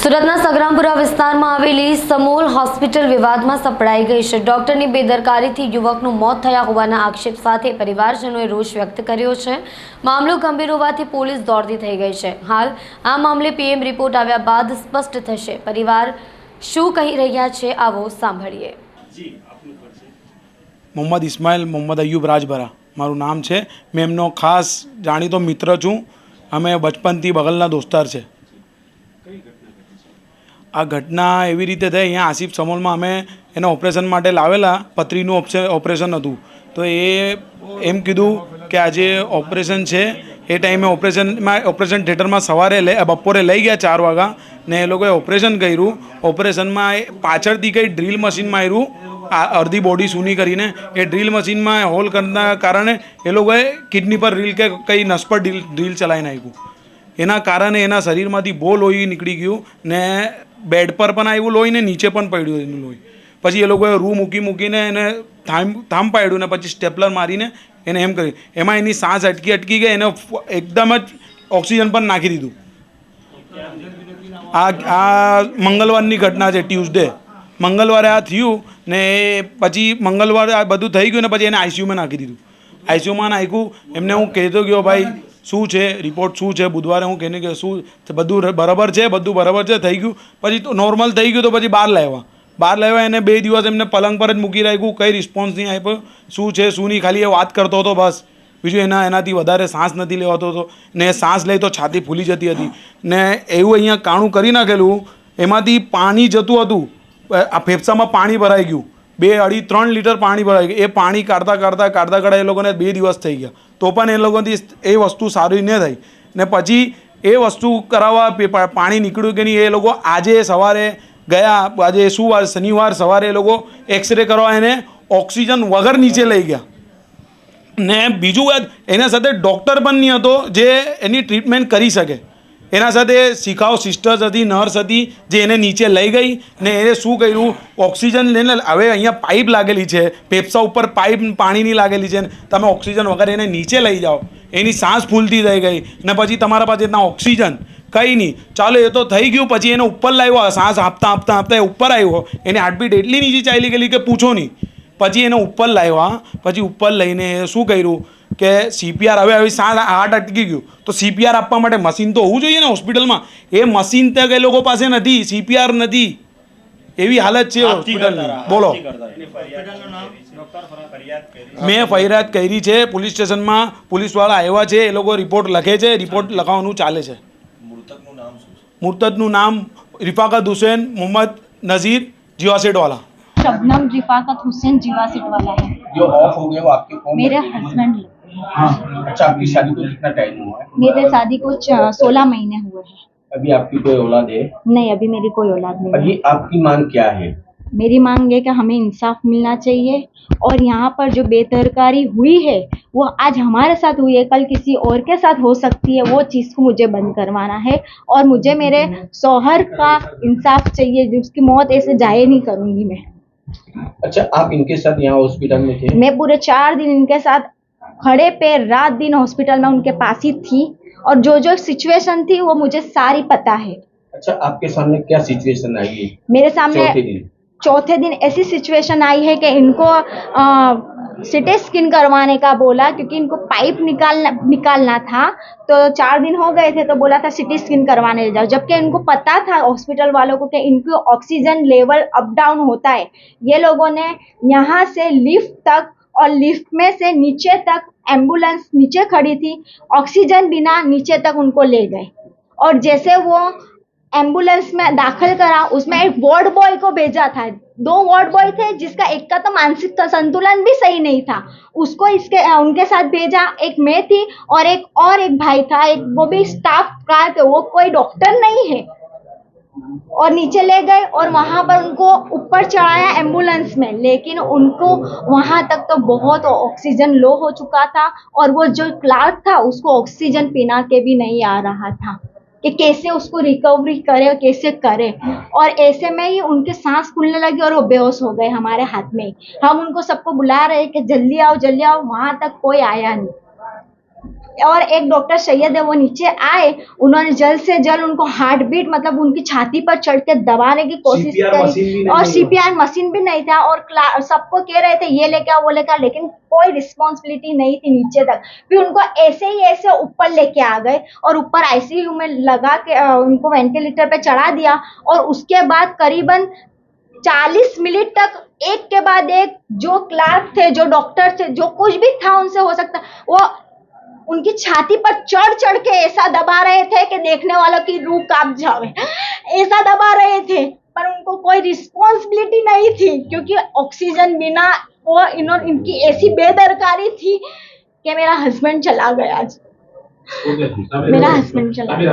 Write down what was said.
સુરતના સંગ્રામપુરા વિસ્તારમાં આવેલી સમૂલ હોસ્પિટલ વિવાદમાં સપડાઈ ગઈ છે। ડોક્ટરની બેદરકારીથી યુવકનું મોત થયા હોવાના આક્ષેપ સાથે પરિવારજનોએ રોષ વ્યક્ત કર્યો છે। મામલો ગંભીર હોવાથી પોલીસ દોડતી થઈ ગઈ છે। હાલ આ મામલે પીએમ રિપોર્ટ આવ્યા બાદ સ્પષ્ટ થશે। પરિવાર શું કહી રહ્યા છે, આવો સાંભળીએ। मोहम्मद इस्माइल मोहम्मद अयूब राजभरा मारू नाम है। मैं एमनो खास जाणीतो मित्र छूँ। अमे बचपनथी बगलना दोस्तार छे। आ घटना एवी रीते थई, अहींया आसिफ समोल में अमे एने ऑपरेशन माटे लावेला। पथरीनुं ऑपरेशन हतुं तो एम कीधुं के आजे ऑपरेशन है। ए टाइमे ऑपरेशन थिएटर में सवारे बपोरे लई गया 4 वागा ने ए लोकोए ऑपरेशन कर्युं। ऑपरेशन में पाछळथी कई ड्रील मशीन में आव्युं, अर्धी बॉडी सूनी करीने ए ड्रील मशीन में होल करना कारणे ए लोगोए किडनी पर ड्रील के कई नस पर ड्रील चलाई नाख्युं। एना कारणे एना शरीरमांथी बो लोही निकળી गयुं ने बेड पर पण आव्युं लोही ने नीचे पण पड्युं एनुं लोही। पछी ए लोगोए रूम मूकीने एने थाम पाड्युं ने पछी स्टेपलर मारीने एने एम करी। एमां एनी सांस अटकी गई, एने एकदम ज ऑक्सिजन पर नाखी दीधुं। आ मंगलवारनी घटना छे। ट्यूसडे मंगलवारे आ थयुं ने पछी मंगलवारे आ बधुं थई गयुं ने पछी एने आईसीयू में नाखी दीधुं। आईसीयू में नाख्युं। एमने हूँ कहेतो गयो भाई शू है रिपोर्ट शू है। बुधवारे हूँ कहने के शू बधुं बराबर है, बधुं बराबर है थई गयुं। पछी तो नॉर्मल थई गयुं तो पछी बहार लाव्या एने 2 दिवस एमने पलंग पर ज मूकी राख्युं। कई रिस्पोन्स नहीं आप्यो। शू है शू नहीं, खाली ए वात करतो हतो बस। बीजुं एनाथी वधारे सांस नहीं लेवातो हतो ने सांस लई तो छाती फूली जती हती ने एवुं अहींया काणुं करी नाखेલું। एमांथी पाणी जतुं हतुं। आ फेफसामां पाणी भराई गयुं। 2, 2.5, 3 लीटर पाणी भराई गयुं। ए पाणी काढता ए लोकोने 2 दिवस थई गया तो पण ए लोकोथी ए वस्तु सारी न थई ने पछी ए वस्तु कराववा पाणी निकळ्युं के नहीं। ए लोको आजे सवारे गया, आजे शुवार शनिवार सवारे ए लोको एक्सरे करवा एने ऑक्सिजन वगर नीचे लई गया ने बीजू एना साथे डॉक्टर पण नहीं हतो जे एनी ट्रीटमेंट करी सके। एना साथे शिखाओ सिस्टर्स हती, नर्स हती जे एने नीचे लई गई ने एने शुं कर्युं ऑक्सिजन लईने। हवे अहींया पाइप लागेली छे, फेफसा उपर पाइप पाणीनी लागेली छे। तमे ऑक्सिजन वगर एने नीचे लई जाओ, एनी सांस फूलती थई गई ने पछी तमारा पासे इतना ऑक्सिजन कई नहीं। चालो ए तो थई गयुं। पछी एने उपर लाव्यो, सांस आपता आपता आपता ए उपर आव्यो। एनी हार्टबीट एटली नीचे चाली गेली के पूछो नहीं। पछी एने उपर लाव्या, पछी उपर लईने शुं कर्युं के सीपीआर हवे सांस हार्ट अटकी गयुं तो सीपीआर आपवा माटे मशीन तो होवुं जोईए ने हॉस्पिटल में। ए मशीन ते ए लोको पासे नथी, सीपीआर नथी। एवी हालत छे हॉस्पिटल। बोलो मैं फरियाद करी छे पुलिस स्टेशन में। पुलिसवाळा आव्या छे, ए लोको रिपोर्ट लखे छे, रिपोर्ट लखाववानुं चाले छे। मृतकनुं नाम रिफाकत हुसैन मोहम्मद नजीर जीवासेट वाला। शबनम रिफाकत हुसैन जीवासेट वाला है। जो ऑफ हो गया वो आपके कौन? मेरे हस्बैंड। हाँ। अच्छा, आपकी शादी को कितना टाइम हुआ है? मेरे शादी को 16 महीने हुए हैं। अभी आपकी कोई औलाद है? नहीं, अभी मेरी कोई औलाद नहीं है। अभी आपकी मांग क्या है? मेरी मांग है कि हमें इंसाफ मिलना चाहिए और यहाँ पर जो बेदरकारी हुई है वो आज हमारे साथ हुई है, कल किसी और के साथ हो सकती है। वो चीज़ को मुझे बंद करवाना है और मुझे मेरे शौहर का इंसाफ चाहिए, जिसकी मौत ऐसे जाया नहीं करूँगी मैं। अच्छा, आप इनके साथ यहाँ हॉस्पिटल में थे? मैं पूरे 4 दिन इनके साथ खड़े पे रात दिन हॉस्पिटल में उनके पास ही थी और जो जो सिचुएशन थी वो मुझे सारी पता है। अच्छा, आपके सामने क्या सिचुएशन आई है? मेरे सामने चौथे दिन ऐसी सिचुएशन आई है कि इनको सिटी स्कैन करवाने का बोला, क्योंकि इनको पाइप निकालना था। तो 4 दिन हो गए थे तो बोला था सिटी स्कैन करवाने ले जाओ, जबकि इनको पता था हॉस्पिटल वालों को कि इनको ऑक्सीजन लेवल अप डाउन होता है। ये लोगों ने यहाँ से लिफ्ट तक और लिफ्ट में से नीचे तक, एम्बुलेंस नीचे खड़ी थी, ऑक्सीजन बिना नीचे तक उनको ले गए। और जैसे वो एम्बुलेंस में दाखिल करा, उसमें एक वार्ड बॉय को भेजा था। 2 वार्ड बॉय थे, जिसका एक का तो मानसिक संतुलन भी सही नहीं था, उसको उनके साथ भेजा। एक मैं थी और एक भाई था, एक वो भी स्टाफ का थे, वो कोई डॉक्टर नहीं है। और नीचे ले गए और वहाँ पर उनको ऊपर चढ़ाया एम्बुलेंस में, लेकिन उनको वहाँ तक तो बहुत ऑक्सीजन लो हो चुका था और वो जो क्लार्क था उसको ऑक्सीजन पीना के भी नहीं आ रहा था कि कैसे उसको रिकवरी करे और कैसे करे। और ऐसे में ही उनके सांस फूलने लगी और वो बेहोश हो गए हमारे हाथ में। हम उनको सबको बुला रहे कि जल्दी आओ जल्दी आओ, वहाँ तक कोई आया नहीं। और एक डॉक्टर सैयद है वो नीचे आए, उन्होंने जल्द से जल्द उनको हार्ट बीट मतलब उनकी छाती पर चढ़ के दबाने की कोशिश करी और सीपीआर मशीन भी नहीं था और सबको कह रहे थे ये लेके आओ वो लेके आओ, लेकिन कोई रिस्पॉन्सिबिलिटी नहीं थी नीचे तक। फिर उनको ऐसे ही ऐसे ऊपर लेके आ गए और ऊपर आईसीयू में लगा के उनको वेंटिलेटर पे चढ़ा दिया और उसके बाद करीबन 40 मिनट तक एक के बाद एक जो क्लार्क थे, जो डॉक्टर थे, जो कुछ भी था उनसे हो सकता वो उनकी छाती पर चढ़ चढ़ के ऐसा दबा रहे थे कि देखने वालों की रूह कांप जाए, ऐसा दबा रहे थे। पर उनको कोई रिस्पॉन्सिबिलिटी नहीं थी क्योंकि ऑक्सीजन बिना वो इनकी ऐसी बेदरकारी थी कि मेरा हस्बैंड चला गया आज, मेरा हस्बैंड चला गया।